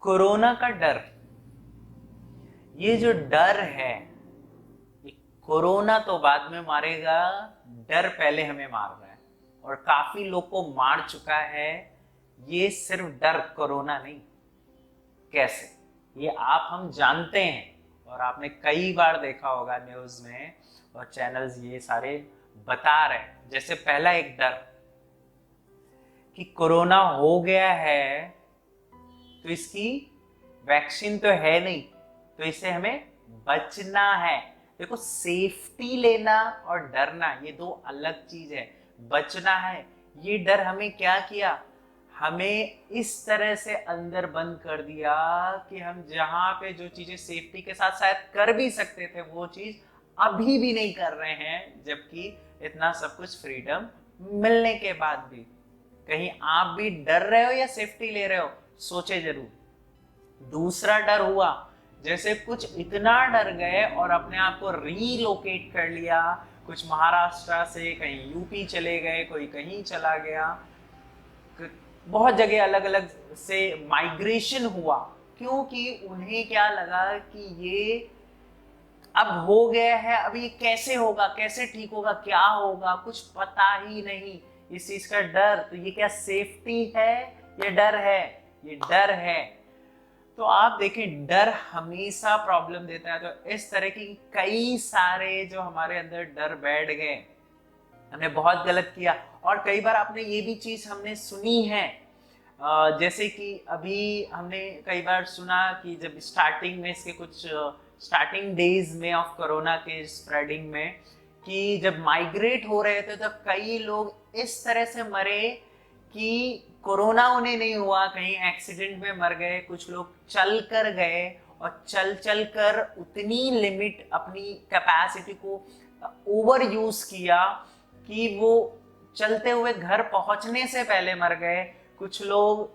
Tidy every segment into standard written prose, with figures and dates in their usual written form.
Corona का डर, ये जो डर है, ये कोरोना तो बाद में मारेगा, डर पहले हमें मार रहा है और काफी लोग को मार चुका है। ये सिर्फ डर कोरोना नहीं। कैसे, ये आप हम जानते हैं और आपने कई बार देखा होगा न्यूज में और चैनल्स ये सारे बता रहे हैं। जैसे पहला एक डर कि कोरोना हो गया है तो इसकी वैक्सीन तो है नहीं, तो इससे हमें बचना है। देखो, सेफ्टी लेना और डरना ये दो अलग चीज है। बचना है, ये डर हमें क्या किया, हमें इस तरह से अंदर बंद कर दिया कि हम जहां पे जो चीजें सेफ्टी के साथ शायद कर भी सकते थे वो चीज अभी भी नहीं कर रहे हैं, जबकि इतना सब कुछ फ्रीडम मिलने के बाद भी। कहीं आप भी डर रहे हो या सेफ्टी ले रहे हो, सोचे जरूर। दूसरा डर हुआ, जैसे कुछ इतना डर गए और अपने आप को रीलोकेट कर लिया, कुछ महाराष्ट्र से कहीं यूपी चले गए, कोई कहीं चला गया, बहुत जगह अलग अलग से माइग्रेशन हुआ, क्योंकि उन्हें क्या लगा कि ये अब हो गया है, अब ये कैसे होगा, कैसे ठीक होगा, क्या होगा, कुछ पता ही नहीं। इस चीज का डर, तो ये क्या सेफ्टी है, ये डर है, ये डर है। तो आप देखें, डर हमेशा प्रॉब्लम देता है। तो इस तरह की कई सारे जो हमारे अंदर डर बैठ गए, हमने बहुत गलत किया। और कई बार आपने ये भी चीज हमने सुनी है, जैसे कि अभी हमने कई बार सुना कि जब स्टार्टिंग में इसके कुछ स्टार्टिंग डेज में ऑफ कोरोना के स्प्रेडिंग में, कि जब माइग्रेट हो रहे थे तो कई लोग इस तरह से मरे कि कोरोना उन्हें नहीं हुआ, कहीं एक्सीडेंट में मर गए, कुछ लोग चल कर गए और चल चल कर उतनी लिमिट अपनी कैपेसिटी को ओवर यूज किया कि वो चलते हुए घर पहुंचने से पहले मर गए। कुछ लोग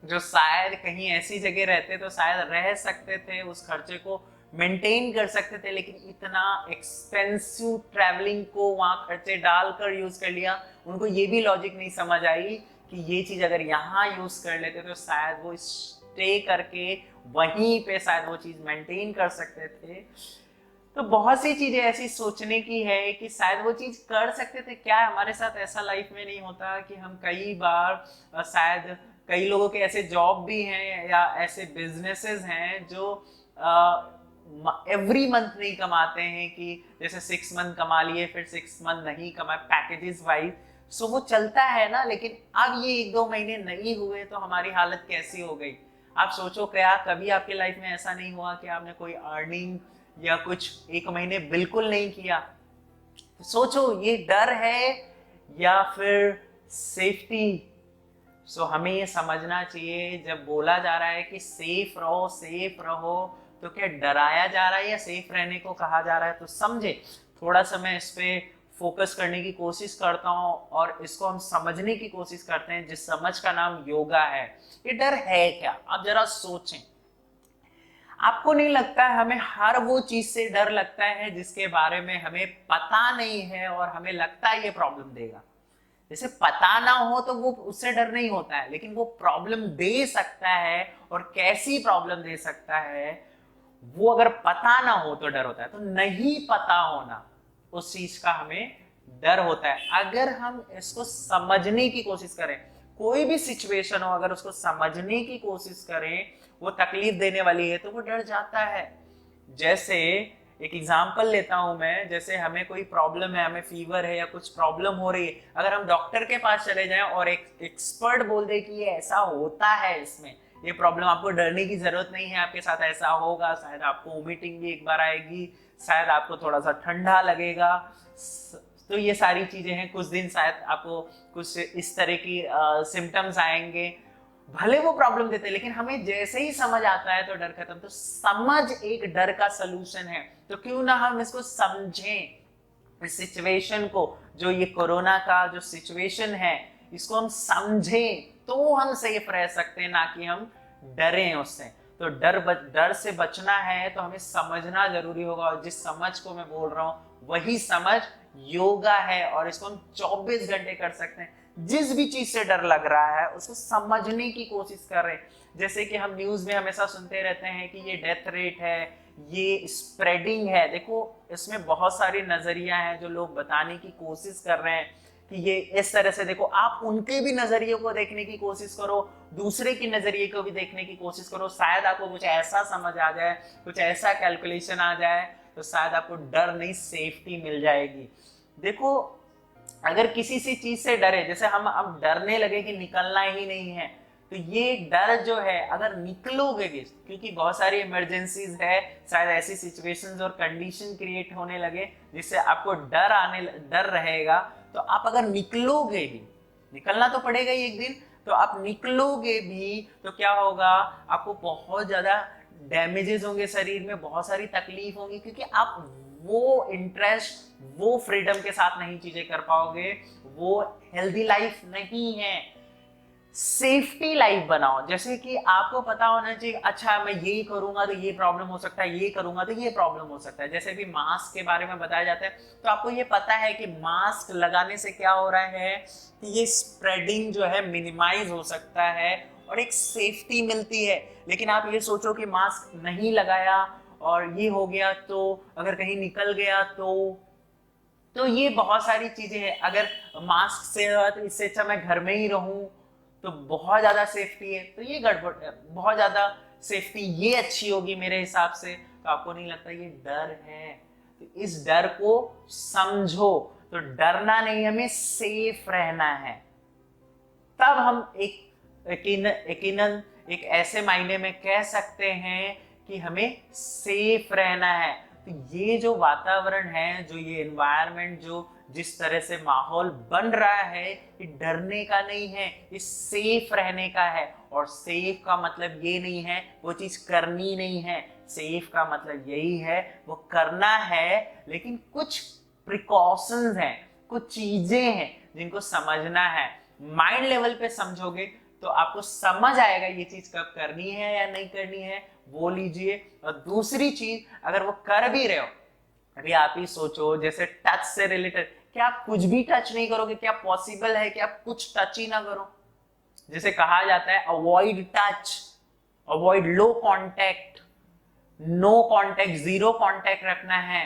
जो शायद कहीं ऐसी जगह रहते तो शायद रह सकते थे, उस खर्चे को मेंटेन कर सकते थे, लेकिन इतना एक्सपेंसिव ट्रैवलिंग को वहां खर्चे डालकर यूज कर लिया। उनको ये भी लॉजिक नहीं समझ आई कि ये चीज अगर यहाँ यूज कर लेते तो शायद वो स्टे करके वहीं पे शायद वो चीज मेंटेन कर सकते थे। तो बहुत सी चीजें ऐसी सोचने की है कि शायद वो चीज कर सकते थे। क्या हमारे साथ ऐसा लाइफ में नहीं होता कि हम कई बार शायद कई लोगों के ऐसे जॉब भी हैं या ऐसे बिजनेसेस हैं जो एवरी मंथ नहीं कमाते हैं, कि जैसे 6 मंथ कमा लिए फिर 6 मंथ नहीं कमाए पैकेजेस वाइज, सो वो चलता है ना। लेकिन अब ये 1-2 महीने नहीं हुए तो हमारी हालत कैसी हो गई। आप सोचो, क्या कभी आपके लाइफ में ऐसा नहीं हुआ कि आपने कोई अर्निंग या कुछ 1 महीने बिल्कुल नहीं किया। सोचो, ये डर है या फिर सेफ्टी। सो हमें ये समझना चाहिए, जब बोला जा रहा है कि सेफ रहो सेफ रहो, तो क्या डराया जा रहा है या सेफ रहने को कहा जा रहा है। तो समझे, थोड़ा सा मैं इस पे फोकस करने की कोशिश करता हूँ और इसको हम समझने की कोशिश करते हैं, जिस समझ का नाम योगा है। ये डर है क्या, आप जरा सोचें। आपको नहीं लगता है हमें हर वो चीज से डर लगता है जिसके बारे में हमें पता नहीं है और हमें लगता है ये प्रॉब्लम देगा। जैसे पता ना हो तो वो उससे डर नहीं होता है, लेकिन वो प्रॉब्लम दे सकता है, और कैसी प्रॉब्लम दे सकता है वो अगर पता ना हो तो डर होता है। तो नहीं पता होना, उस चीज का हमें डर होता है। अगर हम इसको समझने की कोशिश करें, कोई भी सिचुएशन हो अगर उसको समझने की कोशिश करें, वो तकलीफ देने वाली है तो वो डर जाता है। जैसे एक एग्जांपल लेता हूं मैं, जैसे हमें कोई प्रॉब्लम है, हमें फीवर है या कुछ प्रॉब्लम हो रही है, अगर हम डॉक्टर के पास चले जाएं और एक एक्सपर्ट बोल दे कि ये ऐसा होता है, इसमें ये प्रॉब्लम, आपको डरने की जरूरत नहीं है, आपके साथ ऐसा होगा, शायद आपको वोमिटिंग भी एक बार आएगी, शायद आपको थोड़ा सा ठंडा लगेगा, तो ये सारी चीजें हैं, कुछ दिन शायद आपको कुछ इस तरह की सिम्टम्स आएंगे। भले वो प्रॉब्लम देते हैं, लेकिन हमें जैसे ही समझ आता है तो डर खत्म। तो समझ एक डर का सलूशन है। तो क्यों ना हम इसको समझें, इस सिचुएशन को, जो ये कोरोना का जो सिचुएशन है, इसको हम समझें तो हम सेफ रह सकते हैं, ना कि हम डरें उससे। तो डर से बचना है तो हमें समझना जरूरी होगा, और जिस समझ को मैं बोल रहा हूँ वही समझ योगा है, और इसको हम 24 घंटे कर सकते हैं। जिस भी चीज से डर लग रहा है उसको समझने की कोशिश कर रहे हैं। जैसे कि हम न्यूज में हमेशा सुनते रहते हैं कि ये डेथ रेट है, ये स्प्रेडिंग है। देखो इसमें बहुत सारी नजरिया हैं जो लोग बताने की कोशिश कर रहे हैं कि ये इस तरह से। देखो आप उनके भी नजरिए को देखने की कोशिश करो, दूसरे की नजरिए को भी देखने की कोशिश करो, शायद आपको कुछ ऐसा समझ आ जाए, कुछ ऐसा कैलकुलेशन आ जाए, तो शायद आपको डर नहीं सेफ्टी मिल जाएगी। देखो अगर किसी सी चीज से डरे, जैसे हम अब डरने लगे कि निकलना ही नहीं है, तो ये डर जो है अगर निकलोगे भी, क्योंकि बहुत सारी इमरजेंसीज है, शायद ऐसी सिचुएशंस और कंडीशन क्रिएट होने लगे जिससे आपको डर रहेगा, तो आप अगर निकलोगे भी, निकलना तो पड़ेगा ही एक दिन, तो आप निकलोगे भी तो क्या होगा, आपको बहुत ज्यादा डैमेजेस होंगे शरीर में, बहुत सारी तकलीफ होंगी, क्योंकि आप वो इंटरेस्ट, वो फ्रीडम के साथ नहीं चीजें कर पाओगे, वो हेल्दी लाइफ नहीं है। सेफ्टी लाइफ बनाओ, जैसे कि आपको पता होना चाहिए, अच्छा मैं ये करूंगा तो ये प्रॉब्लम हो सकता है, ये करूंगा तो ये प्रॉब्लम हो सकता है। जैसे भी मास्क के बारे में बताया जाता है, तो आपको ये पता है कि मास्क लगाने से क्या हो रहा है कि ये स्प्रेडिंग जो है मिनिमाइज हो सकता है और एक सेफ्टी मिलती है। लेकिन आप ये सोचो कि मास्क नहीं लगाया और ये हो गया, तो अगर कहीं निकल गया तो ये बहुत सारी चीजें हैं। अगर मास्क से तो इससे अच्छा मैं घर में ही रहूं तो बहुत ज्यादा सेफ्टी है, तो ये गड़बड़, बहुत ज्यादा सेफ्टी ये अच्छी होगी मेरे हिसाब से। तो आपको नहीं लगता ये डर है? तो इस डर को समझो, तो डरना नहीं, हमें सेफ रहना है। तब हम यकीनन एक ऐसे मायने में कह सकते हैं कि हमें सेफ रहना है। तो ये जो वातावरण है, जो ये एनवायरनमेंट, जो जिस तरह से माहौल बन रहा है, ये डरने का नहीं है, ये सेफ रहने का है। और सेफ का मतलब ये नहीं है वो चीज करनी नहीं है, सेफ का मतलब यही है वो करना है, लेकिन कुछ प्रिकॉशंस हैं, कुछ चीजें हैं जिनको समझना है। माइंड लेवल पे समझोगे तो आपको समझ आएगा ये चीज कब करनी है या नहीं करनी है, वो लीजिए। और दूसरी चीज, अगर वो कर भी रहे हो, अभी आप ही सोचो, जैसे टच से रिलेटेड, क्या आप कुछ भी टच नहीं करोगे? क्या पॉसिबल है कि आप कुछ टच ही ना करो? जैसे कहा जाता है avoid touch, avoid low contact, no contact, zero contact रखना है।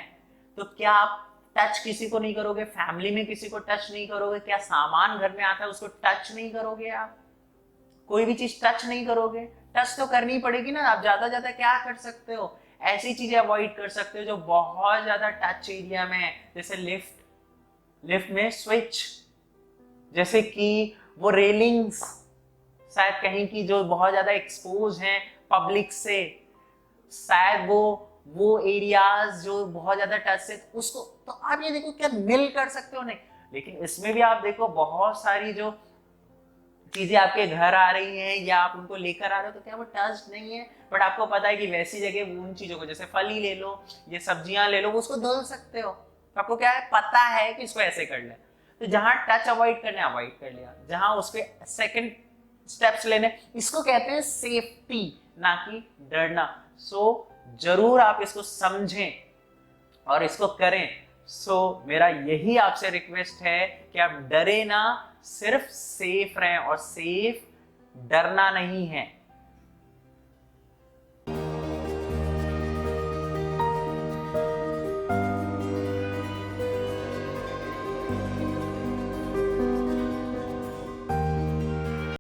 तो क्या आप टच किसी को नहीं करोगे? फैमिली में किसी को टच नहीं करोगे? क्या सामान घर में आता है उसको टच नहीं करोगे? आप कोई भी चीज टच नहीं करोगे? टच तो करनी पड़ेगी ना। आप ज्यादा ज्यादा क्या कर सकते हो? ऐसी चीजें अवॉइड कर सकते हो जो बहुत ज्यादा टच एरिया में है, जैसे लिफ्ट में स्विच, जैसे कि वो रेलिंग्स शायद कहीं की जो बहुत ज्यादा एक्सपोज हैं पब्लिक से, शायद वो एरियाज जो बहुत ज्यादा टच से, उसको तो आप ये देखो क्या मिल कर सकते हो? नहीं। लेकिन इसमें भी आप देखो बहुत सारी जो चीजें आपके घर आ रही हैं या आप उनको लेकर आ रहे हो, तो क्या वो टच नहीं है? बट आपको पता है कि वैसी जगह उन चीजों को, जैसे फल ही ले लो, ये सब्जियां ले लो, उसको धुल सकते हो। तो आपको क्या है, पता है कि इसको ऐसे कर ले। तो जहां टच अवॉइड करने, अवॉइड कर लिया, जहां उस पर सेकेंड स्टेप्स लेने, इसको कहते हैं सेफ्टी, ना कि डरना। सो जरूर आप इसको समझें और इसको करें। सो मेरा यही आपसे रिक्वेस्ट है कि आप डरे ना, सिर्फ सेफ रहें, और सेफ डरना नहीं है।